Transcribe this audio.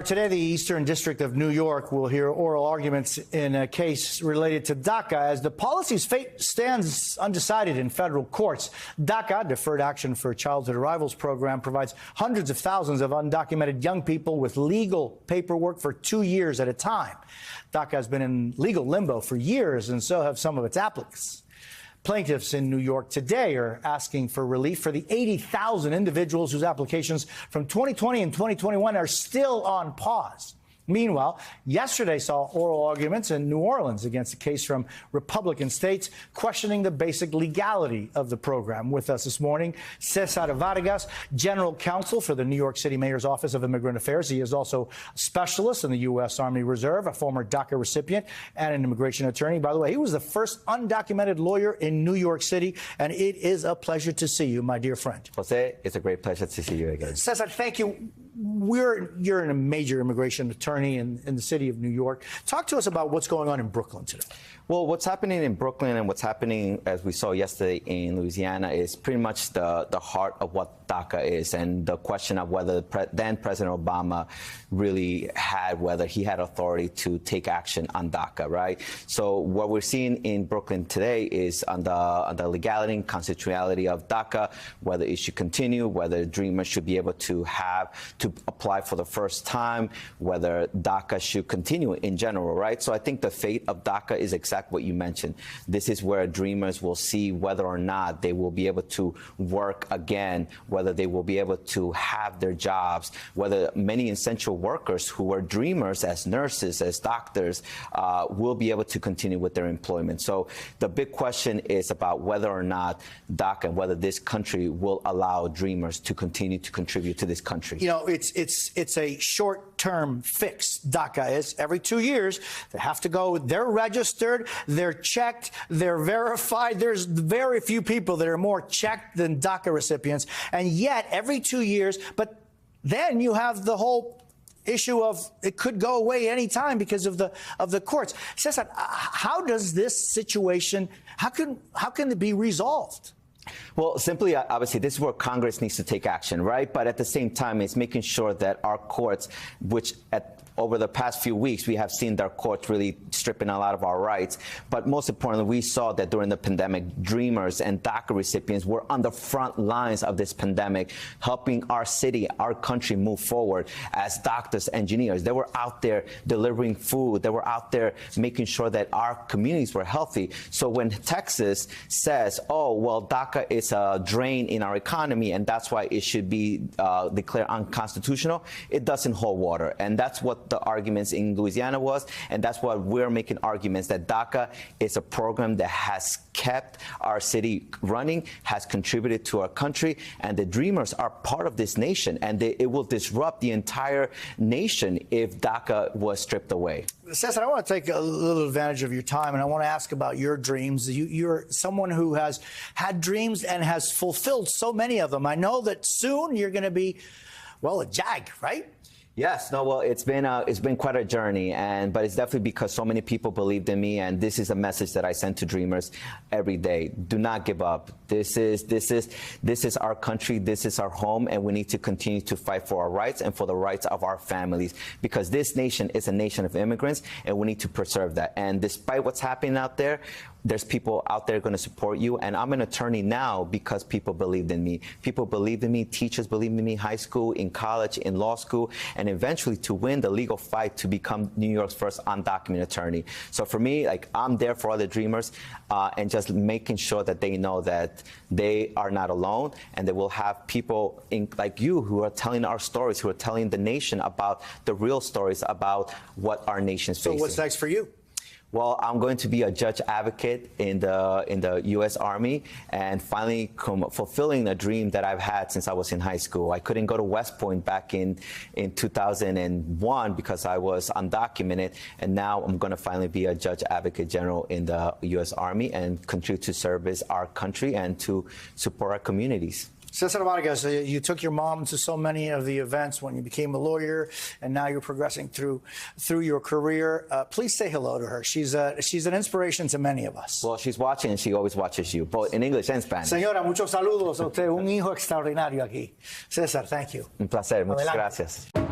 Today, the Eastern District of New York will hear oral arguments in a case related to DACA as the policy's fate stands undecided in federal courts. DACA, Deferred Action for Childhood Arrivals program, provides hundreds of thousands of undocumented young people with legal paperwork for 2 years at a time. DACA has been in legal limbo for years, and so have some of its applicants. Plaintiffs in New York today are asking for relief for the 80,000 individuals whose applications from 2020 and 2021 are still on pause. Meanwhile, yesterday saw oral arguments in New Orleans against a case from Republican states questioning the basic legality of the program. With us this morning, Cesar Vargas, General Counsel for the New York City Mayor's Office of Immigrant Affairs. He is also a specialist in the U.S. Army Reserve, a former DACA recipient, and an immigration attorney. By the way, he was the first undocumented lawyer in New York City, and it is a pleasure to see you, my dear friend. Jose, it's a great pleasure to see you again. Cesar, thank you. You're a major immigration attorney in the city of New York. Talk to us about what's going on in Brooklyn today. Well, what's happening in Brooklyn and what's happening, as we saw yesterday in Louisiana, is pretty much the heart of what DACA is, and the question of whether then President Obama really whether he had authority to take action on DACA, right? So what we're seeing in Brooklyn today is on the legality and constitutionality of DACA, whether it should continue, whether Dreamers should be able to apply for the first time, whether DACA should continue in general, right? So I think the fate of DACA is exactly what you mentioned. This is where Dreamers will see whether or not they will be able to work again, whether they will be able to have their jobs, whether many essential workers who are Dreamers as nurses, as doctors, will be able to continue with their employment. So the big question is about whether or not DACA and whether this country will allow Dreamers to continue to contribute to this country. You know, it's a short-term fix. DACA is every 2 years. They have to go. They're registered. They're checked. They're verified. There's very few people that are more checked than DACA recipients. And yet, every 2 years, but then you have the whole issue of it could go away any time because of the courts. Cesar, how does this situation, how can it be resolved? Well, simply, obviously, this is where Congress needs to take action, right? But at the same time, it's making sure that our courts, which over the past few weeks, we have seen their courts really stripping a lot of our rights. But most importantly, we saw that during the pandemic, Dreamers and DACA recipients were on the front lines of this pandemic, helping our city, our country move forward as doctors, engineers. They were out there delivering food. They were out there making sure that our communities were healthy. So when Texas says, oh, well, DACA is a drain in our economy, and that's why it should be declared unconstitutional, it doesn't hold water. And that's what the arguments in Louisiana was, and that's why we're making arguments that DACA is a program that has kept our city running, has contributed to our country, and the Dreamers are part of this nation, and it will disrupt the entire nation if DACA was stripped away. Cesar, I want to take a little advantage of your time, and I want to ask about your dreams. You're someone who has had dreams and has fulfilled so many of them. I know that soon you're going to be, well, a JAG, right? Yes, no, well, it's been quite a journey, but it's definitely because so many people believed in me, and this is a message that I send to Dreamers every day. Do not give up. This is our country, this is our home, and we need to continue to fight for our rights and for the rights of our families, because this nation is a nation of immigrants, and we need to preserve that. And despite what's happening out there, there's people out there going to support you, and I'm an attorney now because people believed in me. People believed in me, teachers believed in me, high school, in college, in law school, and eventually to win the legal fight to become New York's first undocumented attorney. So for me, I'm there for other Dreamers, and just making sure that they know that they are not alone, and they will have people like you who are telling our stories, who are telling the nation about the real stories about what our nation's facing. So what's next for you? Well, I'm going to be a judge advocate in the U.S. Army, and finally fulfilling a dream that I've had since I was in high school. I couldn't go to West Point back in 2001 because I was undocumented, and now I'm going to finally be a judge advocate general in the U.S. Army and continue to service our country and to support our communities. Cesar Vargas, you took your mom to so many of the events when you became a lawyer, and now you're progressing through your career. Please say hello to her. She's an inspiration to many of us. Well, she's watching, and she always watches you, both in English and Spanish. Señora, muchos saludos a usted. Un hijo extraordinario aquí. Cesar, thank you. Un placer. Muchas Adelante. gracias.